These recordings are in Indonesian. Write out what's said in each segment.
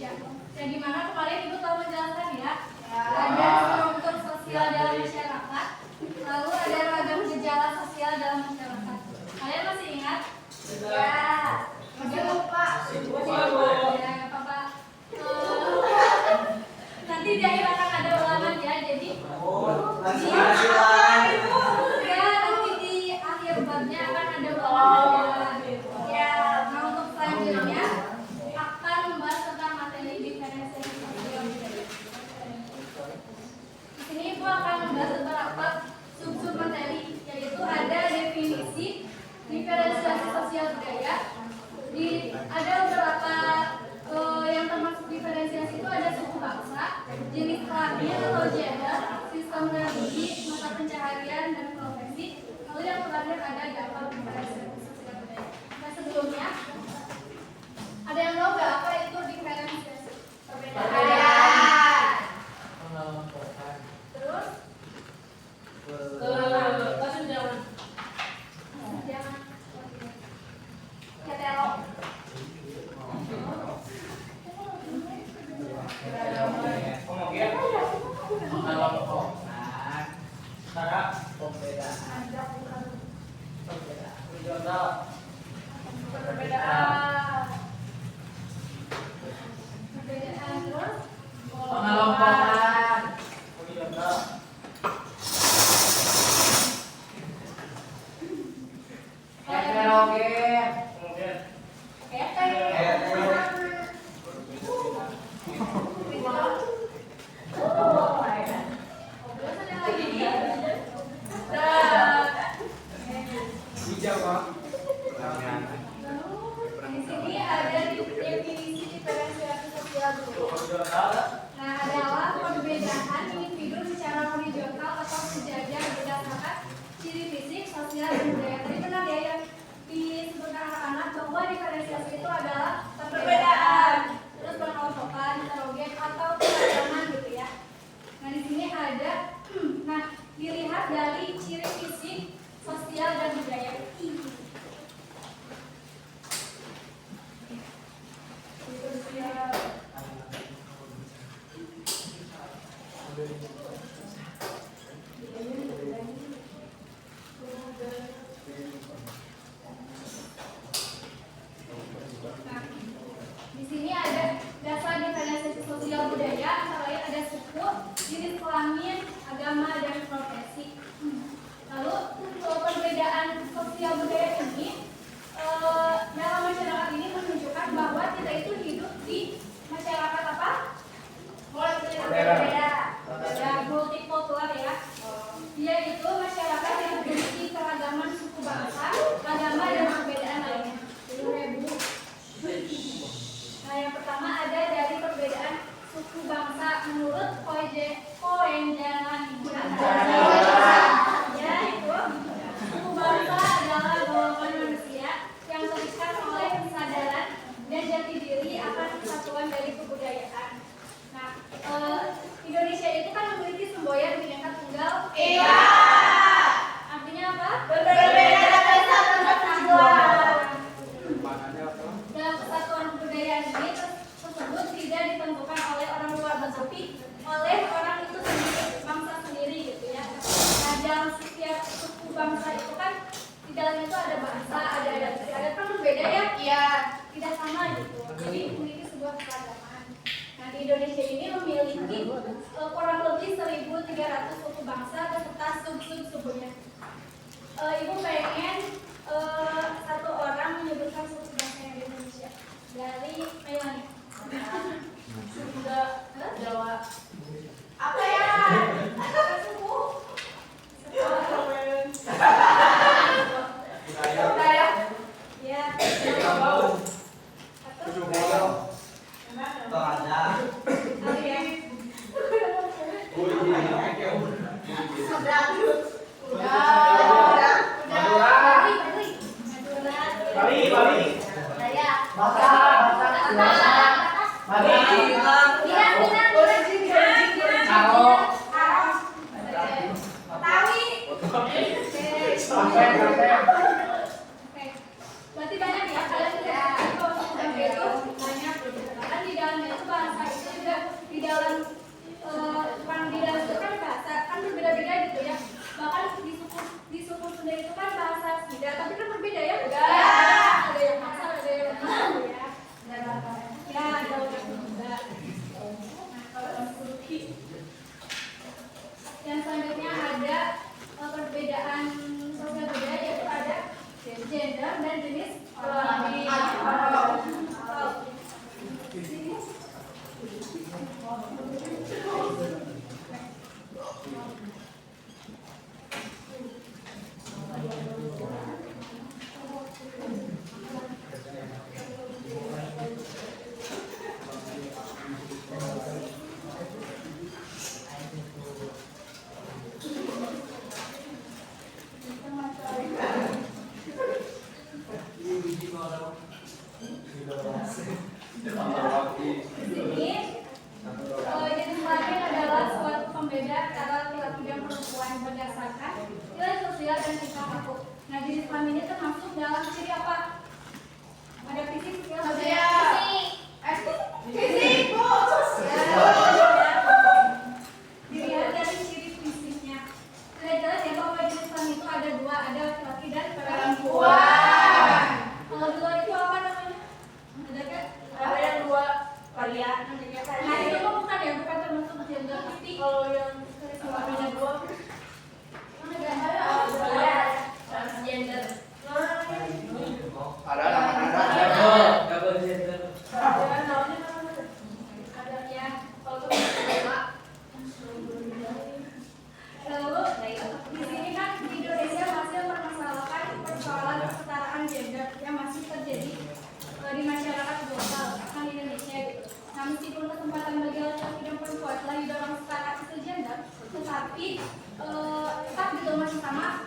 Indonesia. Yang dimana kemarin Ibu telah menjelaskan ya, ada struktur sosial dalam masyarakat, lalu ada ragam gejala sosial dalam masyarakat. Kalian masih ingat? Ya. Masih lupa. Ya, Pak. Nanti di akhir akan ada ulangan ya, jadi nanti di akhir babnya akan ada ulangan ya. Nah, untuk selanjutnya akan membahas tentang materi diferensiasi sosial budaya. Di sini Ibu akan membahas tentang apa sub-sub materi, yaitu ada definisi diferensiasi sosial budaya. Ada beberapa yang termasuk diferensiasi itu ada suku bangsa, jenis kelamin atau gender, sistem religi, mata pencaharian dan profesi. Lalu yang terakhir ada dampak diferensiasi sosial budaya. Nah, sebelumnya ada yang tahu nggak apa itu diferensiasi? Perbedaan. Terus? Kesenjangan. Hetero. Perbedaan terus pengelompokan. Heterogen. Di sini ada definisi diferensiasi sosial budaya. Nah, adalah perbedaan individu secara horizontal atau sejajar berdasarkan ciri fisik, sosial, dan budaya. Tadi benar ya yang disebutkan anak-anak bahwa diferensiasi itu adalah perbedaan, terus pengelompokan, heterogen atau keragaman gitu ya. Nah, di sini ada, dilihat dari ciri fisik, sosial, dan budaya. Di sini ada dasar diferensiasi sosial budaya, antara lain ada suku, jenis kelamin, agama, dan profesi. Lalu perbedaan sosial budaya ini dalam masyarakat ini menunjukkan bahwa kita itu hidup di masyarakat apa? Berbeda, multikultural ya. Dia itu masyarakat yang memiliki keragaman suku bangsa, agama, dan perbedaan lainnya. Nah, yang pertama ada dari perbedaan suku bangsa menurut Koenjangan. Ya, itu suku bangsa adalah golongan manusia yang terikat oleh kesadaran dan jati diri akan kesatuan dari kebudayaan. Nah, Indonesia itu kan memiliki semboyan Bhinneka Tunggal. Iya. Artinya apa? Berbeda tapi satu kesatuan. Dalam kesatuan kebudayaan ini tersebut tidak ditentukan oleh orang luar, tetapi oleh orang itu sendiri, bangsa sendiri gitu ya. Nah, dalam setiap suku bangsa itu kan di dalamnya itu ada bahasa, ada adat kan berbeda ya? Iya. Tidak sama gitu. Jadi memiliki sebuah keragaman. Nah, di Indonesia ini memiliki kurang lebih 1.300 suku bangsa beserta sub-sukunya. Ibu pengen satu orang menyebutkan suku bangsa yang di Indonesia. Dari Melani. Sudah Jawa. Apa ya? Apa suku? Budaya. Ya. Berarti banyak ya kalian itu banyak kan di dalamnya itu tingkah laku. Nah, jenis kelamin ini termasuk dalam ciri apa? Ada fisik, fisik, Bu. Dilihat dari ciri fisiknya. Sudah jelas ya bahwa jenis kelamin itu ada dua, ada laki-laki dan perempuan. Kalau di luar itu apa namanya? Ada kan? Ada yang dua varian. Nah, itu kok bukan ya, bukan termasuk gender fisik. Kalau yang warnanya dua, Mana ada? transgender. Double gender. Ada ya. Kalau kedua, Lalu di sini kan di Indonesia masih mempermasalahkan persoalan kesetaraan gender yang masih terjadi di masyarakat global, bahkan di Indonesia gitu. Nah, meskipun kesempatan bagi laki-laki dan perempuan telah didorong secara cisgender, tetapi tetap gitu masih sama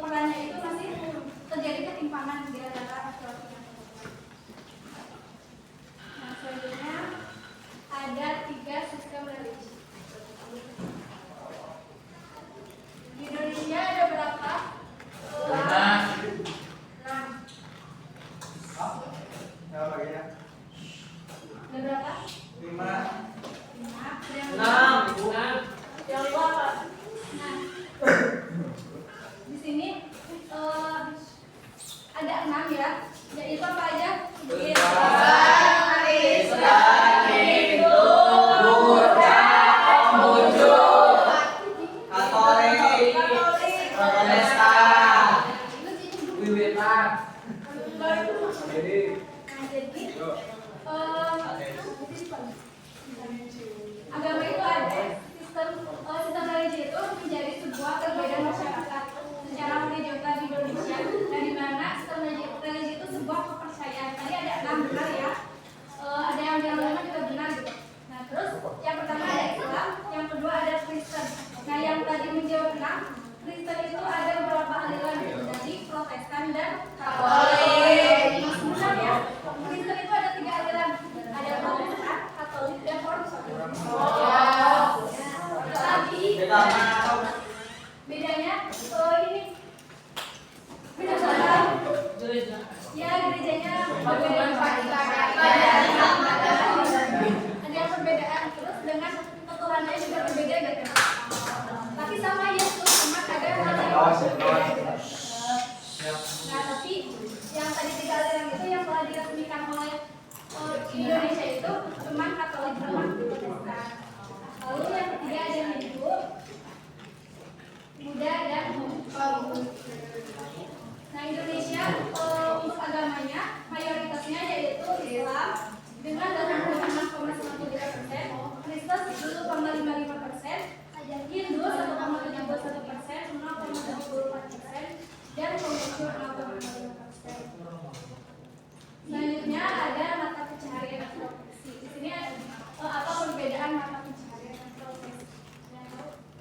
perannya itu masih terjadi ketimpangan di antara laki-laki dan perempuan. Nah, selanjutnya ada 3 sistem religi. Di Indonesia ada berapa? 6. Ada berapa? 5. yang dua apa? Nah, di sini ada 6 ya. Yaitu apa aja? Agama itu ada sistem religi itu menjadi sebuah perbedaan masyarakat secara horizontal di Indonesia, dan di mana sistem religi itu sebuah kepercayaan. Tadi ada 6 benar ya, ada yang bilang juga benar gitu. Nah, terus yang pertama ada Islam, yang kedua ada Kristen. Nah, yang tadi menjawab 6, Kristen itu ada beberapa aliran gitu, dari Protestan dan Katolik. Benar ya, Kristen itu ada 3 aliran, ada Protestan, Katolik, dan Ortodoks. Tapi bedanya ini beda dalam ya gerejanya berbeda, ada perbedaan, terus dengan ketuhanannya juga berbeda gitu. Tapi sama Yesus, cuma ada hal yang berbeda. Nah, tapi yang tadi 3 aliran itu yang telah diresmikan oleh Indonesia itu cuma Katolik sama Protestan. Lalu yang ketiga ada Hindu, Buddha, dan Buddhisme. Nah, Indonesia untuk agamanya mayoritasnya yaitu Islam dengan 86,93%, Kristen 10,55%, Hindu 1,71%, 0,74%, dan Konghucu 0,55%. Selanjutnya ada mata pencaharian dan profesi. Di sini apa perbedaan mata pencaharian dan profesi?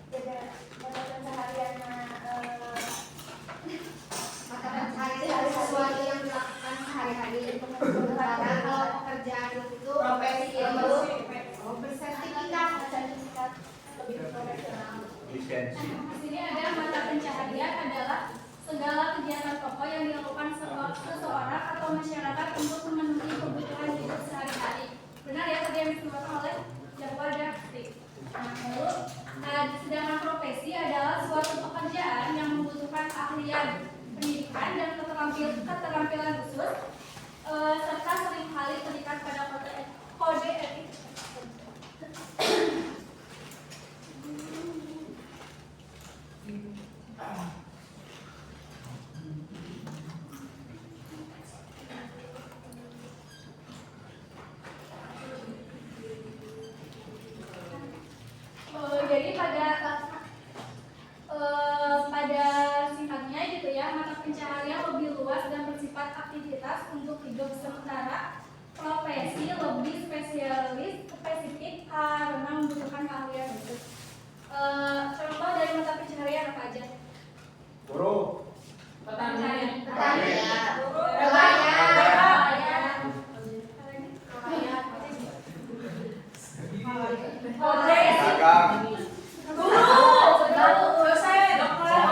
Beda mata pencaharian dari sesuatu yang dilakukan sehari-hari untuk mencari. Kalau pekerjaan itu profesi itu bersertifikat lebih profesional. Di sini ada mata pencaharian adalah segala kegiatan pokok yang dilakukan seseorang atau masyarakat untuk memenuhi kebutuhan hidup sehari-hari. Benar ya tadi yang disebutkan oleh Jawa dan Steve. Nah, sedangkan profesi adalah suatu pekerjaan yang membutuhkan keahlian, pendidikan, dan keterampilan khusus, serta seringkali terikat pada kode etik. Jadi pada singkatnya gitu ya, mata pencaharian lebih luas dan bersifat aktivitas untuk hidup, sementara profesi lebih spesifik karena membutuhkan keahlian khusus. Contoh dari mata pencaharian apa aja? Guru. Petani. Guru, dosen, dokter,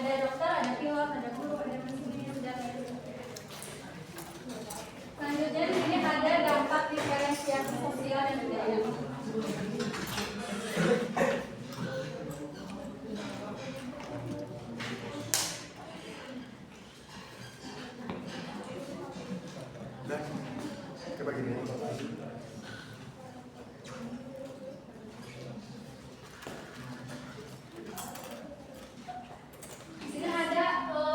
Ada dokter, ada pilot, ada guru, ada masinis, dan lain-lain. Selanjutnya di sini ada dampak diferensiasi sosial dan budaya. Coba gini. Di sini ada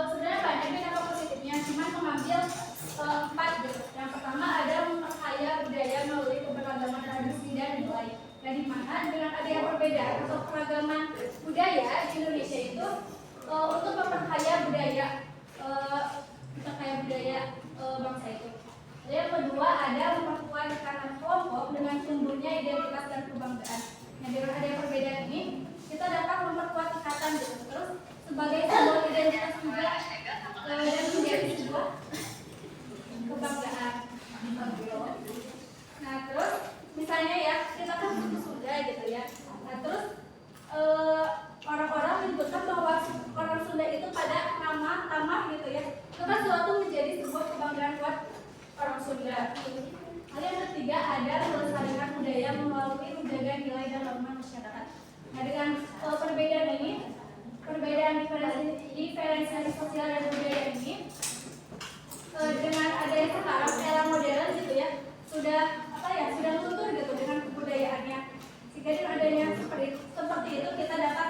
sebenarnya banyak dampak positifnya, cuman mengambil 4 gitu. Yang pertama ada memperkaya budaya melalui keberagaman tradisi dan nilai. Dan di mana dengan adanya perbedaan atau keragaman budaya di Indonesia itu untuk memperkaya budaya bangsa itu. Dan yang kedua ada memperkuat tekanan kelompok dengan tumbuhnya identitas dan kebanggaan. Nah, dengan adanya perbedaan ini kita dapat memperkuat ikatan gitu. Terus sebagai simbol identitas juga dan menjadi sebuah kebanggaan. Nah, terus misalnya ya kita kan suku Sunda gitu ya. Nah, terus orang-orang menyebutkan bahwa orang Sunda itu pada nama tamah gitu ya. Itu kan suatu menjadi sebuah kebanggaan buat orang Sunda. Hal yang ketiga ada melestarikan budaya melalui menjaga nilai dan norma masyarakat. Nah, dengan perbedaan ini, perbedaan diferensiasi sosial dan budaya ini, dengan adanya sekarang era modern gitu ya, sudah luntur gitu dengan kebudayaannya. Sehingga dengan adanya seperti itu kita dapat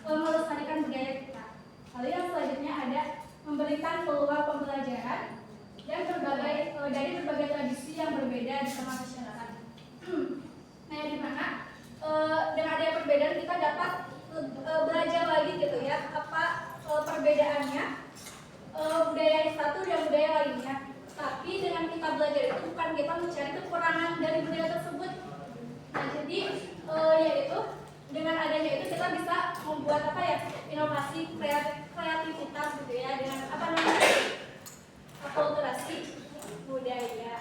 melestarikan budaya kita. Lalu yang selanjutnya ada memberikan peluang pembelajaran dan dari berbagai tradisi yang berbeda di tengah masyarakat. Nah, di mana dengan adanya perbedaan kita dapat belajar lagi gitu ya apa perbedaannya budaya yang satu dan budaya lainnya. Tapi dengan kita belajar itu bukan kita mencari kekurangan dari budaya tersebut. Nah, jadi yaitu dengan adanya itu kita bisa membuat inovasi kreativitas gitu ya dengan akulturasi budaya.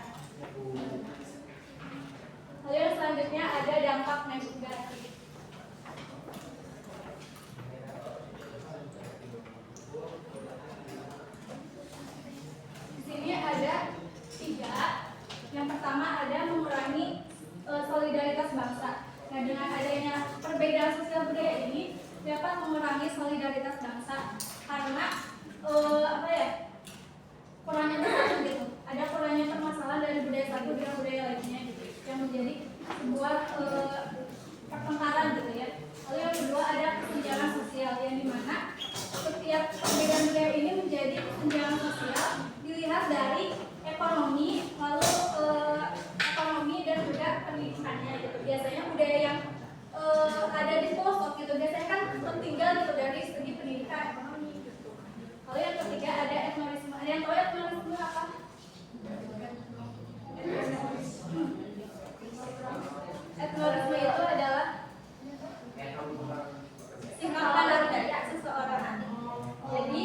Lalu yang selanjutnya ada dampak negatif. Di sini ada 3. Yang pertama ada mengurangi solidaritas bangsa. Nah, dengan adanya perbedaan sosial budaya ini dapat mengurangi solidaritas bangsa karena kurangnya bersatu gitu. Ada kurangnya permasalahan dari budaya satu dengan budaya lainnya gitu, yang menjadi sebuah pertengkaran gitu ya. Lalu yang kedua ada kesenjangan sosial yang dimana setiap perbedaan budaya ini menjadi kesenjangan sosial dilihat dari ekonomi, lalu ekonomi dan juga pendidikannya gitu. Biasanya budaya yang ada di pelosok gitu biasanya kan tertinggal gitu dari segi pendidikan ekonomi gitu. Lalu yang ketiga ada etnorisme. Ada yang tahu etnorisme apa? Etnorisme itu adalah singkatan dari budaya seseorang. Jadi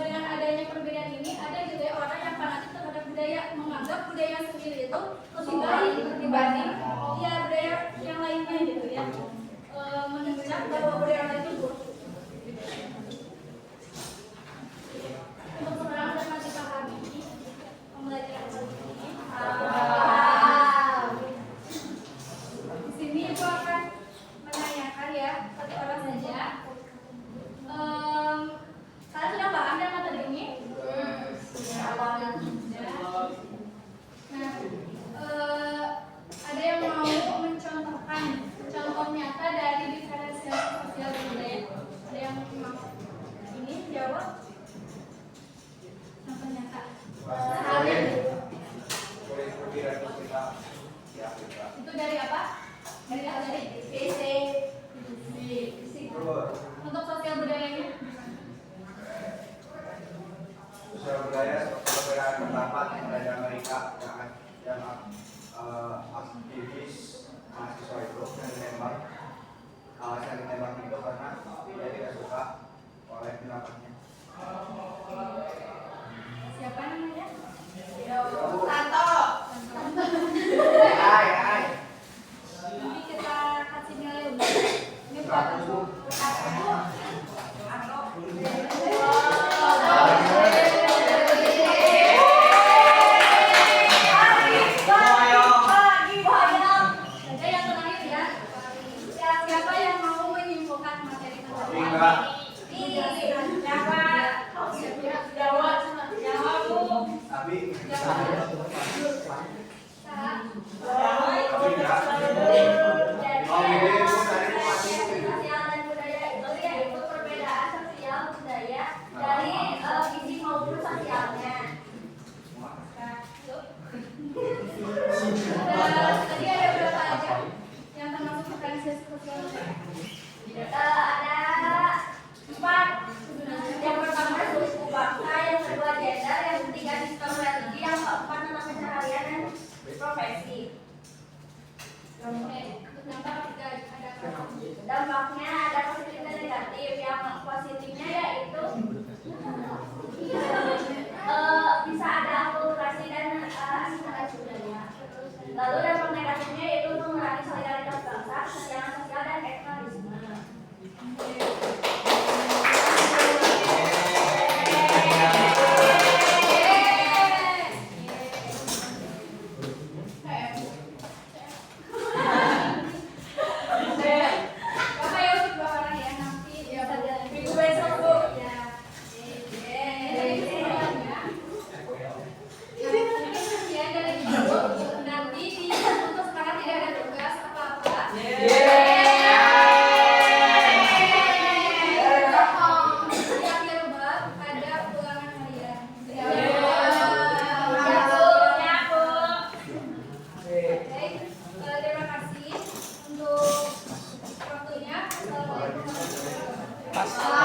dengan adanya perbedaan ini ada juga orang yang fanatik terhadap budaya, menganggap budaya sendiri itu lebih baik dibanding budaya yang lainnya gitu ya. Menganggap bahwa budaya lain itu buruk. Untuk sekarang dapat dipahami pembelajaran ini. Di sini Ibu akan menanyakan ya satu orang saja. Kalian sudah paham dengan materi ini? Nah, ada yang mau mencontohkan contoh nyata dari diferensiasi sosial dan budaya? Ada yang mau ini jawab? Contoh nyata. Itu dari apa? Dari fisik. Untuk sosial budayanya? Sosial budaya perbedaan pendapat dari Amerika yang aktivis mahasiswa itu yang ditembak, alasan ditembak itu karena dia tidak suka oleh pendapatnya. Siapa namanya? Santo. Hai. Nanti kita kasih nilai Enggak. Tapi Sosial dan budaya itu yaitu perbedaan sosial budaya dari fisik maupun sosialnya. Tadi ada berapa aja yang termasuk organisasi sosial? Ada 4. Yang pertama suku bangsa, yang kedua gender, yang ketiga sistem religi, yang keempat tentang keseharian dan profesi. Dampaknya ada positif dan negatif. Yang positifnya yaitu bisa ada akulturasi dan asimilasi budaya. Lalu dampak negatifnya yaitu mengurangi solidaritas bangsa, kesenjangan sosial dan ekstremisme. Bapak ya untuk 2 orang ya, nanti bisa jalan minggu besok Bu. Ya. Ya dari Ibu nanti untuk sekarang tidak ada tugas apa-apa. Di akhir bab ada ulangan harian. Ya Bu. Baik, terima kasih untuk waktunya. Assalamualaikum warahmatullahi wabarakatuh.